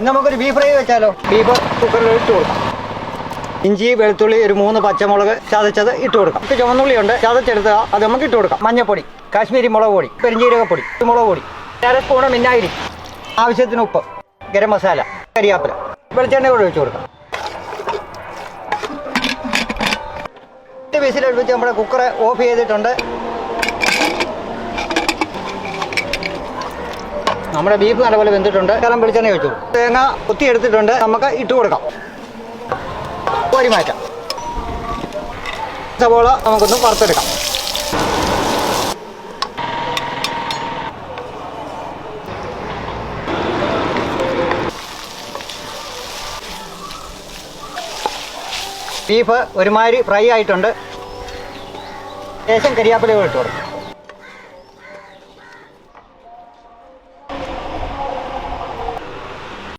നമുക്കൊരു beef fry വെച്ചാലോ. Beef കുക്കറിൽ ഇട്ട് കൊടുക്കാം. ഇഞ്ചി വെളുത്തുള്ളി ഒരു 3 പച്ചമുളക് ചതച്ചത് ഇട്ട് കൊടുക്കാം. ചുവന്നുള്ളിയുണ്ട് ചതച്ചെടുത്ത് അത് നമുക്ക് ഇട്ട് കൊടുക്കാം. മഞ്ഞപ്പൊടി, കാശ്മീരി മുളക് പൊടി, പെരിഞ്ജീരകപ്പൊടി, മുളക് പൊടി, 1 സ്പൂണ് വിനാഗിരി, ആവശ്യത്തിന് ഉപ്പ്, ഗരം മസാല, കരിയാപ്പില, വെളിച്ചെണ്ണ കൂടെ ഒഴിച്ച് കൊടുക്കാം. വിസിലടുപ്പിച്ച് നമ്മുടെ കുക്കർ ഓഫ് ചെയ്തിട്ടുണ്ട്. നമ്മുടെ ബീഫ് നല്ലപോലെ വെന്തിട്ടുണ്ട്. കലം വെളിച്ചെണ്ണ ഒഴിച്ചു. തേങ്ങ കുത്തിയെടുത്തിട്ടുണ്ട്. നമുക്ക് ഇട്ട് കൊടുക്കാം. കോരി മാറ്റാം. സവോള നമുക്കൊന്ന് വറുത്തെടുക്കാം. ബീഫ് ഒരുമാതിരി ഫ്രൈ ആയിട്ടുണ്ട്. ശേഷം കരിയാപ്പില ഇട്ട് കൊടുക്കും.